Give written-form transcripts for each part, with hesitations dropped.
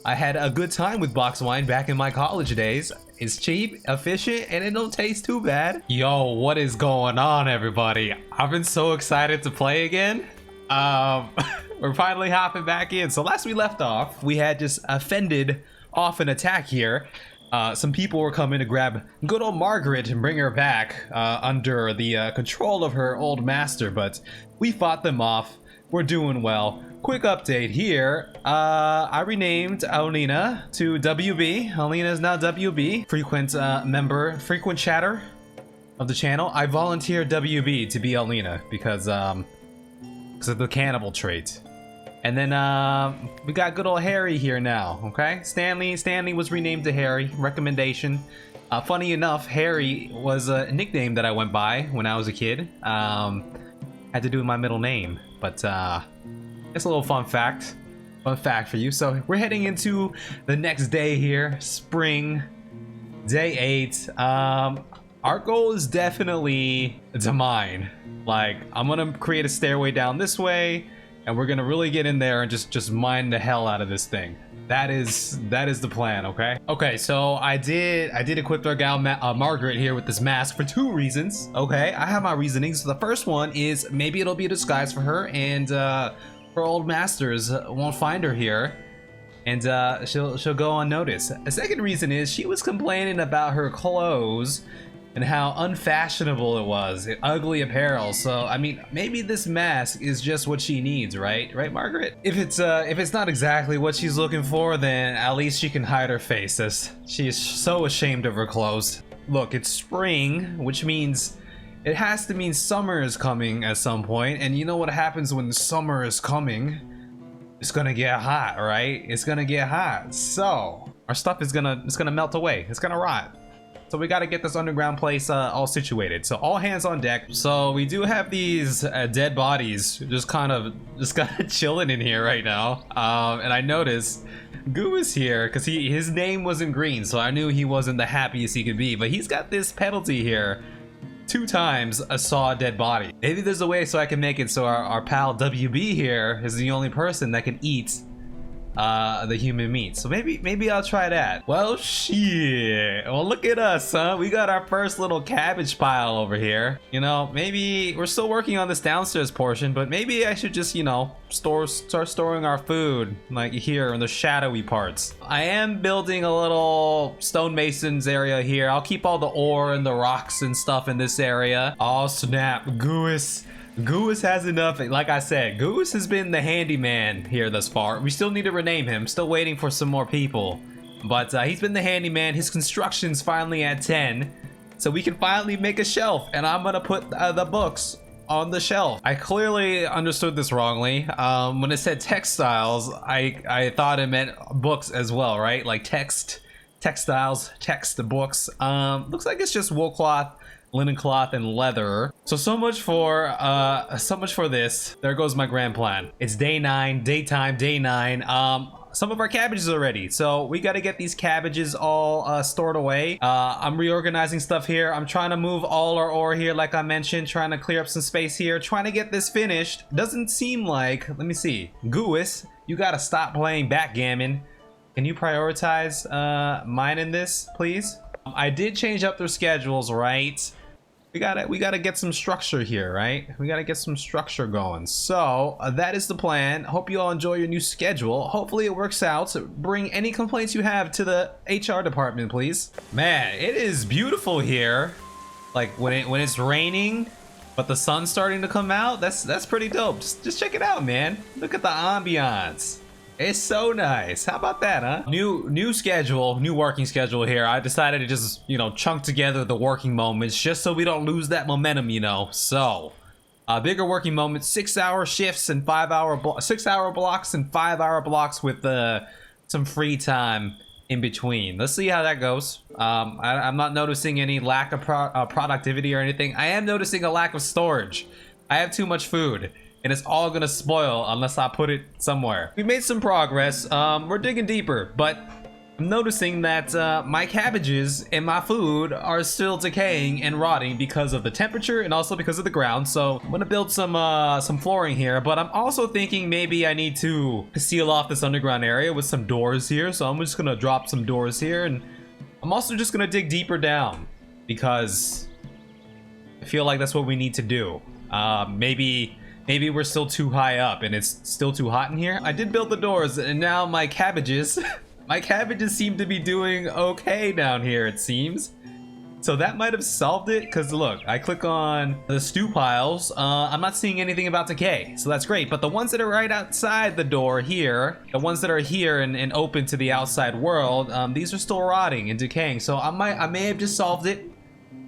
I had a good time with box wine back in my college days. It's cheap, efficient, and it don't taste too bad. Yo, what is going on, everybody? I've been so excited to play again. We're finally hopping back in. So last we left off, we had just fended off an attack here. Some people were coming to grab good old Margaret and bring her back under the control of her old master, but we fought them off. We're doing well. Quick update here. I renamed Alina to WB. Alina is now WB. Frequent member, frequent chatter of the channel. I volunteered WB to be Alina because of the cannibal trait. And then we got good old Harry here now, okay? Stanley was renamed to Harry. Recommendation. Funny enough, Harry was a nickname that I went by when I was a kid. Had to do with my middle name, but it's a little fun fact for you. So we're heading into the next day here, spring, day 8. Our goal is definitely to mine. Like, I'm gonna create a stairway down this way, and we're gonna really get in there and just mine the hell out of this thing. That is the plan, okay? Okay, so I did equip our gal Margaret here with this mask for 2 reasons. Okay, I have my reasonings. So the first one is maybe it'll be a disguise for her, and her old masters won't find her here, and she'll go unnoticed. A second reason is she was complaining about her clothes and how unfashionable it was, ugly apparel. So I mean, maybe this mask is just what she needs, right, Margaret? If it's not exactly what she's looking for, then at least she can hide her face, as she is so ashamed of her clothes. Look, it's spring, which means it has to mean summer is coming at some point, and you know what happens when summer is coming? It's gonna get hot, right? It's gonna get hot. So our stuff is gonna melt away. It's gonna rot. So we gotta get this underground place all situated. So all hands on deck. So we do have these dead bodies just kind of chilling in here right now. And I noticed Goo is here because his name wasn't green, so I knew he wasn't the happiest he could be. But he's got this penalty here. 2 times I saw a dead body. Maybe there's a way so I can make it so our pal WB here is the only person that can eat the human meat. So maybe I'll try that. Well, shit. Well, look at us, huh? We got our first little cabbage pile over here. You know, maybe we're still working on this downstairs portion, but maybe I should just, you know, start storing our food like here in the shadowy parts. I am building a little stonemasons area here. I'll keep all the ore and the rocks and stuff in this area. Oh snap, Goose has enough. Like I said, Goose has been the handyman here thus far. We still need to rename him. Still waiting for some more people. But he's been the handyman. His construction's finally at 10. So we can finally make a shelf. And I'm going to put the books on the shelf. I clearly understood this wrongly. When it said textiles, I thought it meant books as well, right? Like textiles, books. Looks like it's just wool cloth, linen cloth, and leather. So much for this. There goes my grand plan. It's day 9, daytime, day 9. Some of our cabbages are ready, so we got to get these cabbages all stored away. I'm reorganizing stuff here. I'm trying to move all our ore here, like I mentioned, trying to clear up some space here, trying to get this finished. Doesn't seem like, let me see, Goose, you got to stop playing backgammon. Can you prioritize mining this, please? I did change up their schedules, right? We gotta get some structure here, right? We gotta get some structure going. So that is the plan. Hope you all enjoy your new schedule. Hopefully it works out. Bring any complaints you have to the HR department, please. Man, it is beautiful here. Like when it's raining, but the sun's starting to come out. That's pretty dope. Just check it out, man. Look at the ambiance. It's so nice. How about that, huh? New schedule, new working schedule here. I decided to just, you know, chunk together the working moments just so we don't lose that momentum, you know. So, bigger working moments, 6-hour shifts and 5-hour 6-hour blocks and 5-hour blocks with some free time in between. Let's see how that goes. I'm not noticing any lack of productivity or anything. I am noticing a lack of storage. I have too much food, and it's all gonna spoil unless I put it somewhere. We made some progress. We're digging deeper, but I'm noticing that my cabbages and my food are still decaying and rotting because of the temperature and also because of the ground. So I'm gonna build some flooring here, but I'm also thinking maybe I need to seal off this underground area with some doors here. So I'm just gonna drop some doors here, and I'm also just gonna dig deeper down because I feel like that's what we need to do. Maybe we're still too high up and it's still too hot in here. I did build the doors, and now my cabbages my cabbages seem to be doing okay down here, it seems. So that might have solved it, because look, I click on the stew piles. I'm not seeing anything about decay, so that's great. But the ones that are right outside the door here, the ones that are here and open to the outside world, these are still rotting and decaying. So I may have just solved it.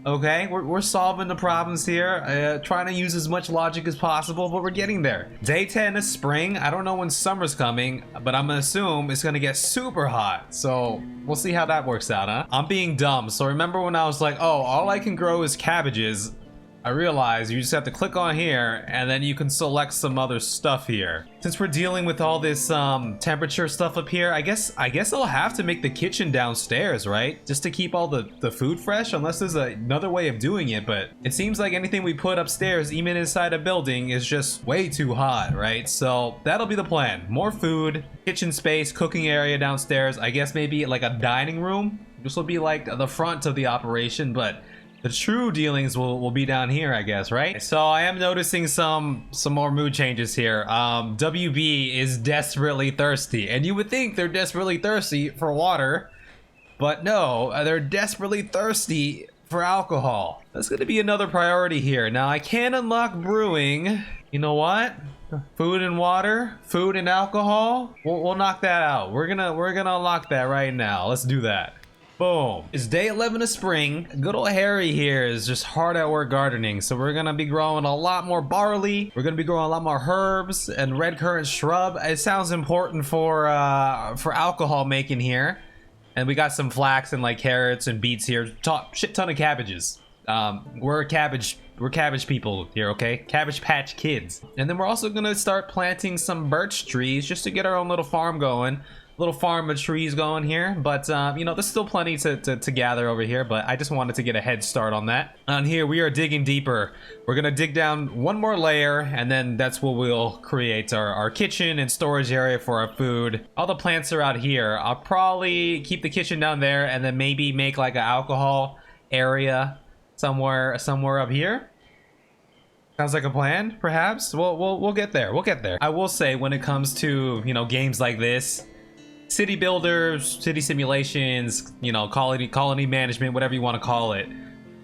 Okay, we're solving the problems here, trying to use as much logic as possible, but we're getting there. Day 10 is spring. I don't know when summer's coming, but I'm gonna assume it's gonna get super hot. So we'll see how that works out, huh? I'm being dumb. So remember when I was like, oh, all I can grow is cabbages? I realized you just have to click on here and then you can select some other stuff here. Since we're dealing with all this temperature stuff up here, I guess I'll have to make the kitchen downstairs, right? Just to keep all the food fresh, unless there's another way of doing it. But it seems like anything we put upstairs, even inside a building, is just way too hot, right? So that'll be the plan. More food, kitchen space, cooking area downstairs. I guess maybe like a dining room. This will be like the front of the operation, but the true dealings will be down here, I guess, right? So I am noticing some more mood changes here. WB is desperately thirsty, and you would think they're desperately thirsty for water, but no, they're desperately thirsty for alcohol. That's gonna be another priority here. Now I can unlock brewing. You know what? Food and water, food and alcohol. We'll knock that out. We're gonna unlock that right now. Let's do that. Boom. It's day 11 of spring. Good old Harry here is just hard at work gardening. So we're gonna be growing a lot more barley. We're gonna be growing a lot more herbs and red currant shrub. It sounds important for alcohol making here. And we got some flax and like carrots and beets here. Shit ton of cabbages. We're cabbage people here, okay? Cabbage Patch Kids. And then we're also gonna start planting some birch trees just to get our own little farm going. Little farm of trees going here, but you know, there's still plenty to gather over here, but I just wanted to get a head start on that. On here we are digging deeper. We're gonna dig down one more layer, and then that's what we'll create our kitchen and storage area for our food. All the plants are out here. I'll probably keep the kitchen down there and then maybe make like an alcohol area somewhere up here. Sounds like a plan, perhaps. We'll get there. We'll get there. I will say, when it comes to, you know, games like this, city builders, city simulations, you know, colony management, whatever you want to call it,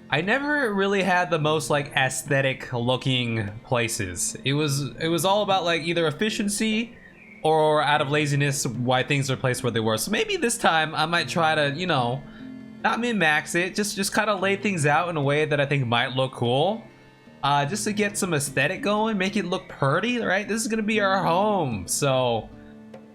I never really had the most like aesthetic looking places. It was all about like either efficiency or out of laziness why things are placed where they were. So maybe this time I might try to, you know, not min-max it, just kind of lay things out in a way that I think might look cool. Just to get some aesthetic going, make it look pretty, right? This is gonna be our home, so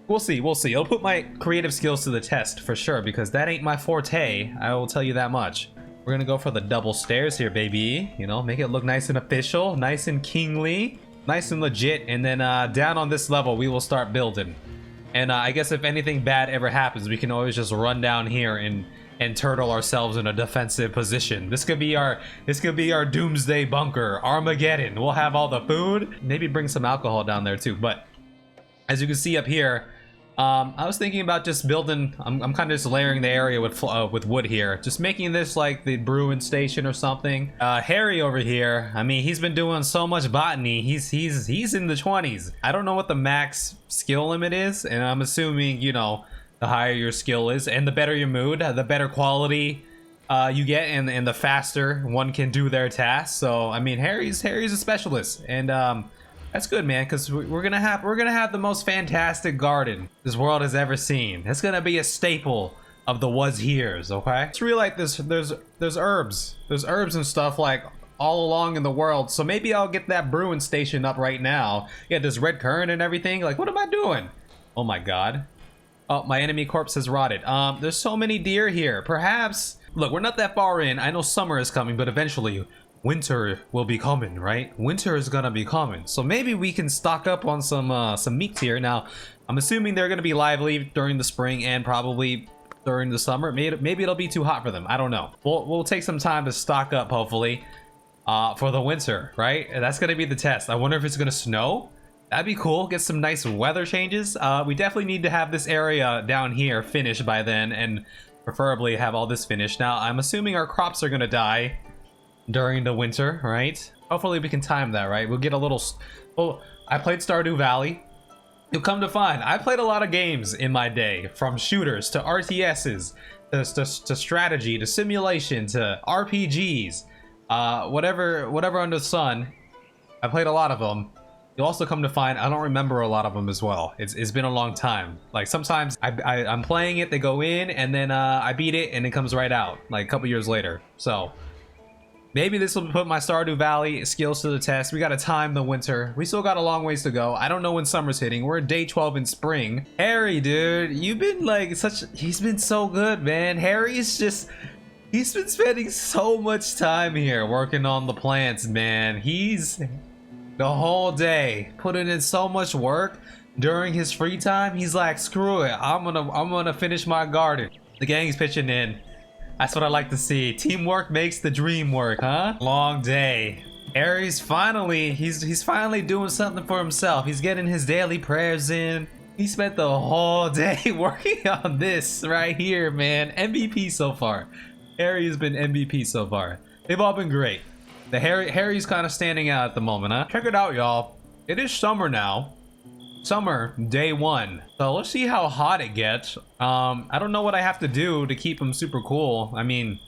we'll see. I'll put my creative skills to the test for sure, because that ain't my forte. I will tell you that much. We're gonna go for the double stairs here, baby. You know, make it look nice and official, nice and kingly, nice and legit. And then down on this level, we will start building. And I guess if anything bad ever happens, we can always just run down here and turtle ourselves in a defensive position. This could be our doomsday bunker, Armageddon. We'll have all the food, maybe bring some alcohol down there too. But as you can see up here, I was thinking about just building. I'm kind of just layering the area with wood here, just making this like the brewing station or something. Harry over here, I mean, he's been doing so much botany. He's in the 20s. I don't know what the max skill limit is, and I'm assuming, you know, the higher your skill is, and the better your mood, the better quality you get, and the faster one can do their tasks. So I mean, Harry's a specialist, and that's good, man, because we're gonna have the most fantastic garden this world has ever seen. It's gonna be a staple of the was here's, okay? It's really like this. There's herbs and stuff like all along in the world. So maybe I'll get that brewing station up right now. Yeah, there's red currant and everything. Like, what am I doing? Oh my god. Oh, my enemy corpse has rotted. There's so many deer here. Perhaps, look, we're not that far in. I know summer is coming, but eventually winter will be coming, right? Winter is gonna be coming. So maybe we can stock up on some meats here. Now, I'm assuming they're gonna be lively during the spring and probably during the summer. Maybe it'll be too hot for them. I don't know. We'll take some time to stock up, hopefully, for the winter, right? And that's gonna be the test. I wonder if it's gonna snow. That'd be cool. Get some nice weather changes. We definitely need to have this area down here finished by then, and preferably have all this finished. Now, I'm assuming our crops are gonna die during the winter, right? Hopefully we can time that, right? We'll get a little... Well, I played Stardew Valley. You'll come to find, I played a lot of games in my day, from shooters to RTSs, to strategy, to simulation, to RPGs, whatever under the sun. I played a lot of them. You'll also come to find, I don't remember a lot of them as well. It's been a long time. Like, sometimes I'm playing it, they go in, and then I beat it, and it comes right out, like a couple years later. So, maybe this will put my Stardew Valley skills to the test. We gotta time the winter. We still got a long ways to go. I don't know when summer's hitting. We're at day 12 in spring. Harry, dude, you've been like he's been so good, man. Harry's just, he's been spending so much time here working on the plants, man. He's the whole day putting in so much work. During his free time, he's like, screw it, I'm gonna finish my garden. The gang's pitching in. That's what I like to see. Teamwork makes the dream work, huh? Long day. Harry's finally, he's finally doing something for himself. He's getting his daily prayers in. He spent the whole day working on this right here, man. MVP so far. Harry has been MVP so far. They've all been great. The Harry's kind of standing out at the moment, huh? Check it out, y'all. It is summer now. Summer day 1. So let's see how hot it gets. I don't know what I have to do to keep them super cool. I mean,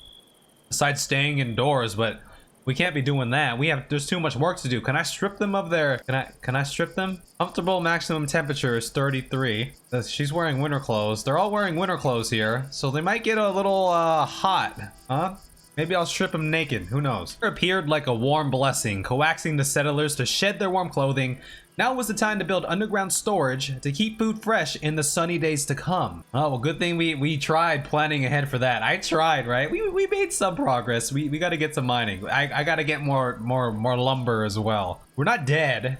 besides staying indoors, but we can't be doing that. There's too much work to do. Can I strip them of their, can I strip them? Comfortable maximum temperature is 33. She's wearing winter clothes. They're all wearing winter clothes here, so they might get a little hot, huh? Maybe I'll strip them naked, who knows? It appeared like a warm blessing, coaxing the settlers to shed their warm clothing. Now was the time to build underground storage to keep food fresh in the sunny days to come. Oh, well, good thing we tried planning ahead for that. I tried, right? We made some progress. We got to get some mining. I got to get more lumber as well. We're not dead,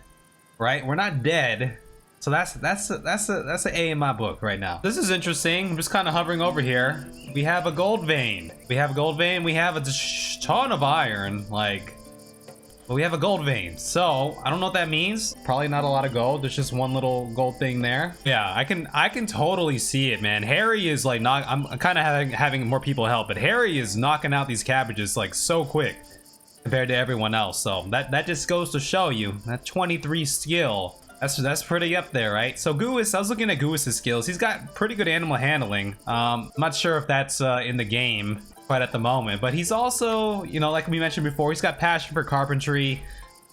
right? We're not dead. So that's an A in my book right now. This is interesting. I'm just kind of hovering over here. We have a gold vein. We have a gold vein. We have a ton of iron, like. But we have a gold vein, so I don't know what that means. Probably not a lot of gold. There's just one little gold thing there. Yeah, I can totally see it, man. Harry is like I'm kind of having more people help, but Harry is knocking out these cabbages like so quick compared to everyone else. So that just goes to show you that 23 skill. That's pretty up there, right? So Goose, I was looking at Goose's skills. He's got pretty good animal handling. I'm not sure if that's in the game quite at the moment, but he's also, you know, like we mentioned before, he's got passion for carpentry,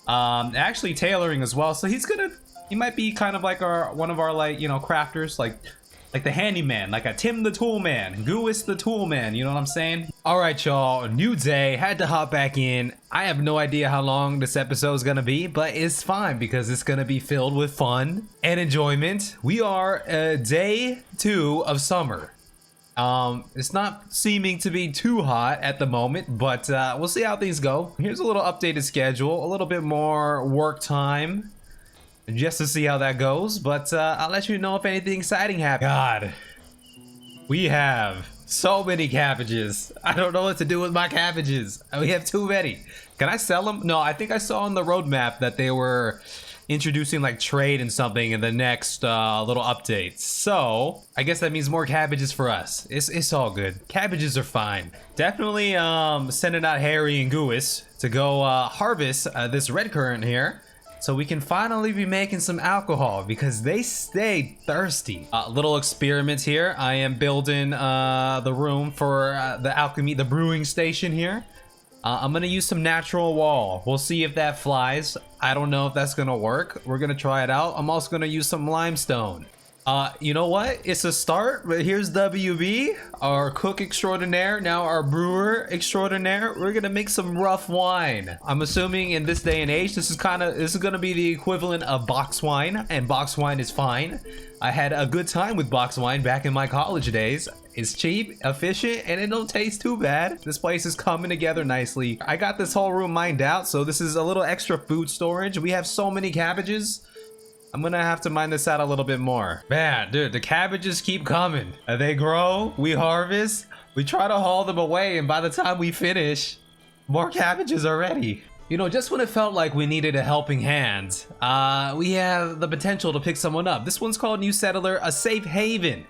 actually tailoring as well. So he might be kind of like one of our, like, you know, crafters, like the handyman, like a Tim the Tool Man, Goose the Tool Man, you know what I'm saying? All right, y'all, new day, had to hop back in. I have no idea how long this episode is gonna be, but it's fine because it's gonna be filled with fun and enjoyment. We are day 2 of summer. It's not seeming to be too hot at the moment, but we'll see how things go. Here's a little updated schedule, a little bit more work time, just to see how that goes. But I'll let you know if anything exciting happens. God, we have so many cabbages. I don't know what to do with my cabbages. We have too many. Can I sell them? No, I think I saw on the roadmap that they were introducing like trade and something in the next little update. So I guess that means more cabbages for us. It's all good. Cabbages are fine. Definitely sending out Harry and Goose to go harvest this red currant here, so we can finally be making some alcohol because they stay thirsty. Little experiments here. I am building the room for the alchemy, the brewing station here. I'm gonna use some natural wall. We'll see if that flies. I don't know if that's gonna work. We're gonna try it out. I'm also gonna use some limestone. You know what? It's a start, but here's WB, our cook extraordinaire, now our brewer extraordinaire. We're gonna make some rough wine. I'm assuming in this day and age, this is gonna be the equivalent of box wine, and box wine is fine. I had a good time with box wine back in my college days. It's cheap, efficient, and it don't taste too bad. This place is coming together nicely. I got this whole room mined out, so this is a little extra food storage. We have so many cabbages. I'm gonna have to mine this out a little bit more. Man, dude, the cabbages keep coming. They grow, we harvest, we try to haul them away, and by the time we finish, more cabbages are ready. You know, just when it felt like we needed a helping hand, we have the potential to pick someone up. This one's called New Settler, a safe haven.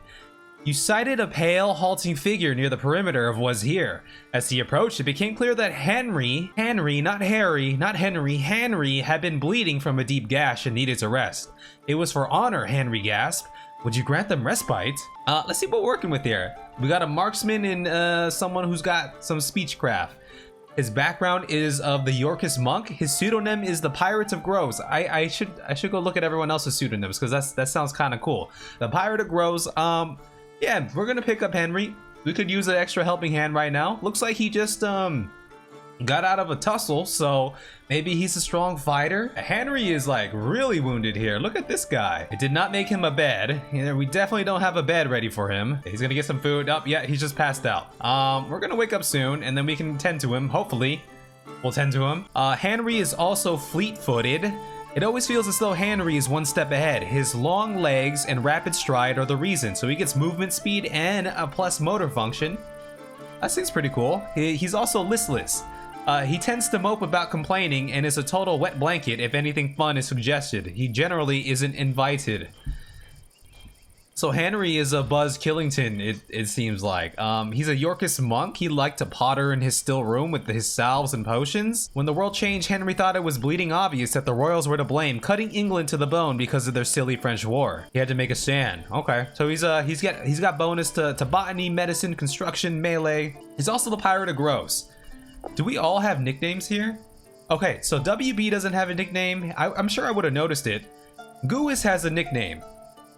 You sighted a pale, halting figure near the perimeter of was here. As he approached, it became clear that Henry had been bleeding from a deep gash and needed to rest. It was for honor, Henry gasped. Would you grant them respite? Let's see what we're working with here. We got a marksman and someone who's got some speechcraft. His background is of the Yorkist monk. His pseudonym is the Pirates of Groves. I should go look at everyone else's pseudonyms because that sounds kind of cool. The Pirate of Groves. Yeah, we're gonna pick up Henry. We could use an extra helping hand right now. Looks like he just got out of a tussle, so maybe he's a strong fighter. Henry is like really wounded here. Look at this guy. It did not make him a bed. We definitely don't have a bed ready for him. He's gonna get some food. Oh, yeah, he's just passed out. We're gonna wake up soon, and then we can tend to him. Hopefully, we'll tend to him. Henry is also fleet-footed. It always feels as though Henry is one step ahead. His long legs and rapid stride are the reason, so he gets movement speed and a plus motor function. That seems pretty cool. He's also listless. He tends to mope about complaining and is a total wet blanket if anything fun is suggested. He generally isn't invited. So Henry is a Buzz Killington, it seems like. He's a Yorkist monk. He liked to potter in his still room with his salves and potions. When the world changed, Henry thought it was bleeding obvious that the royals were to blame, cutting England to the bone because of their silly French war. He had to make a stand. Okay, so he's got bonus to botany, medicine, construction, melee. He's also the Pirate of Groves. Do we all have nicknames here? Okay, so WB doesn't have a nickname. I'm sure I would have noticed it. Gouis has a nickname.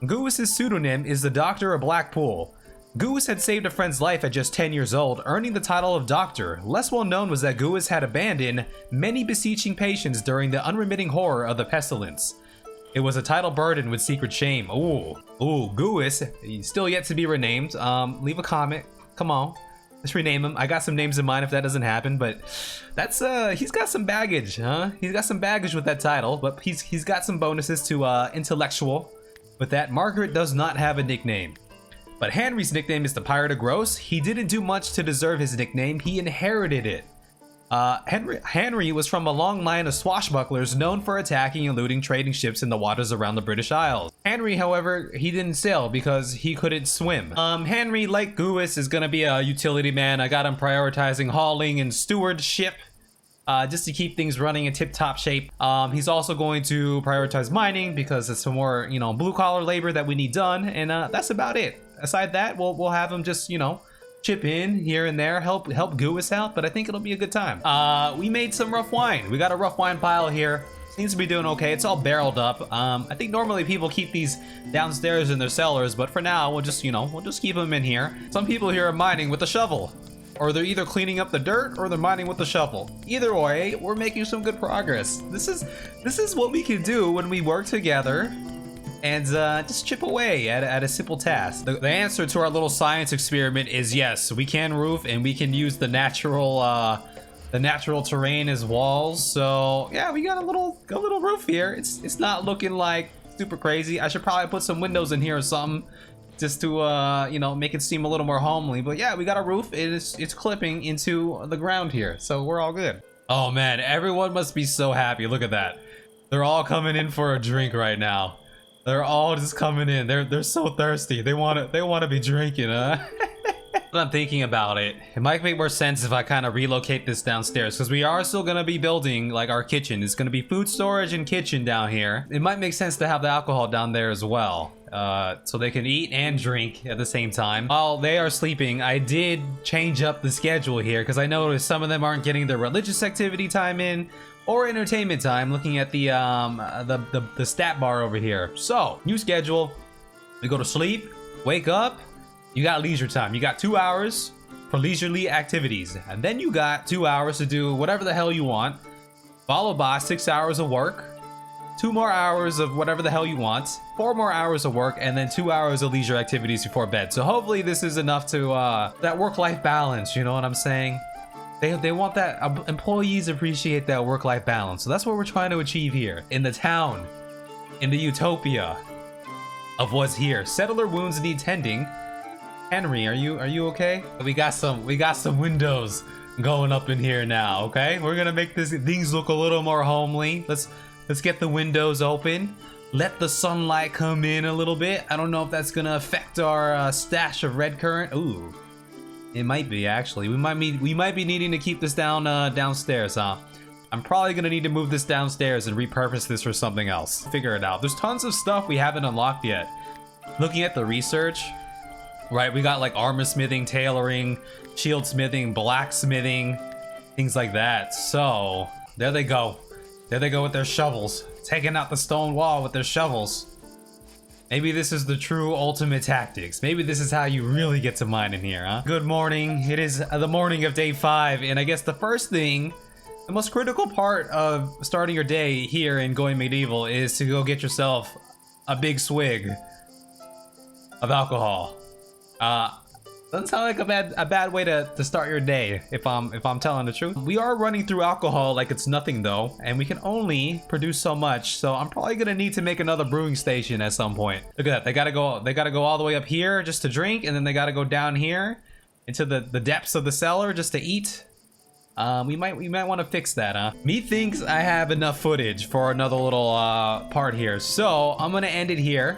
Gouis' pseudonym is the Doctor of Blackpool. Gouis had saved a friend's life at just 10 years old, earning the title of Doctor. Less well known was that Gouis had abandoned many beseeching patients during the unremitting horror of the pestilence. It was a title burdened with secret shame. Ooh, Gouis, he's still yet to be renamed. Leave a comment. Come on, let's rename him. I got some names in mind if that doesn't happen, but that's he's got some baggage, huh? He's got some baggage with that title, but he's got some bonuses to intellectual. With that, Margaret does not have a nickname. But Henry's nickname is the Pirate of Groves. He didn't do much to deserve his nickname, he inherited it. Henry was from a long line of swashbucklers known for attacking and looting trading ships in the waters around the British Isles. Henry, however, he didn't sail because he couldn't swim. Henry, like Gouis, is gonna be a utility man. I got him prioritizing hauling and stewardship. Just to keep things running in tip-top shape. He's also going to prioritize mining because it's some more, you know, blue-collar labor that we need done, and that's about it. Aside that, we'll have him just, you know, chip in here and there, help Gouis out, but I think it'll be a good time. We made some rough wine. We got a rough wine pile here. Seems to be doing okay. It's all barreled up. I think normally people keep these downstairs in their cellars, but for now, we'll just keep them in here. Some people here are mining with a shovel. Or they're either cleaning up the dirt or they're mining with the shovel. Either way, we're making some good progress. This is what we can do when we work together and just chip away at a simple task. The answer to our little science experiment is yes, we can roof and we can use the natural terrain as walls. So yeah, we got a little roof here. It's not looking like super crazy. I should probably put some windows in here or something, just to you know, make it seem a little more homely. But yeah, we got a roof. It's clipping into the ground here, so we're all good. Oh man, everyone must be so happy. Look at that. They're all coming in for a drink right now. They're all just coming in. They're so thirsty. They want to be drinking, huh? I'm thinking about it. It might make more sense if I kind of relocate this downstairs, because we are still gonna be building like our kitchen. It's gonna be food storage and kitchen down here. It might make sense to have the alcohol down there as well, so they can eat and drink at the same time. While they are sleeping, I did change up the schedule here because I noticed some of them aren't getting their religious activity time in or entertainment time. Looking at the stat bar over here. So new schedule. We go to sleep, wake up. You got leisure time. You got 2 hours for leisurely activities, and then you got 2 hours to do whatever the hell you want, followed by 6 hours of work, 2 more hours of whatever the hell you want, 4 more hours of work, and then 2 hours of leisure activities before bed. So hopefully this is enough to that work-life balance, you know what I'm saying? They want that. Employees appreciate that work-life balance, so that's what we're trying to achieve here in the town in the utopia of what's here. Settler wounds need tending. Henry, are you okay? We got some windows going up in here now, okay? We're gonna make things look a little more homely. Let's get the windows open. Let the sunlight come in a little bit. I don't know if that's gonna affect our stash of red currant. Ooh, it might be actually. We might be needing to keep this downstairs, huh? I'm probably gonna need to move this downstairs and repurpose this for something else. Figure it out. There's tons of stuff we haven't unlocked yet. Looking at the research, right? We got like armor smithing, tailoring, shield smithing, blacksmithing, things like that. So there they go. There they go with their shovels, taking out the stone wall with their shovels. Maybe this is the true ultimate tactics. Maybe this is how you really get to mine in here, huh? Good morning. It is the morning of day 5, and I guess the first thing, the most critical part of starting your day here in Going Medieval is to go get yourself a big swig of alcohol. Doesn't sound like a bad way to start your day, if I'm telling the truth. We are running through alcohol like it's nothing though, and we can only produce so much. So I'm probably gonna need to make another brewing station at some point. Look at that. They gotta go all the way up here just to drink, and then they gotta go down here into the depths of the cellar just to eat. We might want to fix that, huh? Methinks I have enough footage for another little part here, so I'm gonna end it here.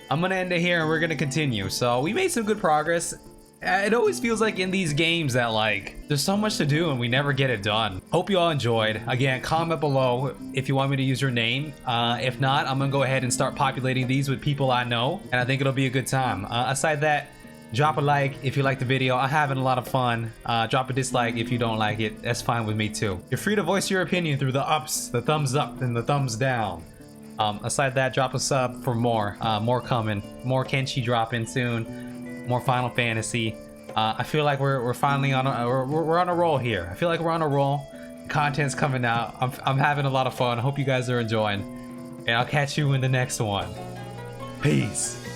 And we're gonna continue. So we made some good progress. It always feels like in these games that like there's so much to do and we never get it done. Hope you all enjoyed. Again, comment below if you want me to use your name. If not, I'm gonna go ahead and start populating these with people I know, and I think it'll be a good time. Aside that, drop a like if you like the video. I'm having a lot of fun. Drop a dislike if you don't like it. That's fine with me too. You're free to voice your opinion through the ups, the thumbs up, and the thumbs down. Aside that, drop a sub for more. More coming. More Kenshi dropping soon. More Final Fantasy. I feel like we're finally on we're on a roll here. I feel like we're on a roll. Content's coming out. I'm having a lot of fun. I hope you guys are enjoying. And I'll catch you in the next one. Peace.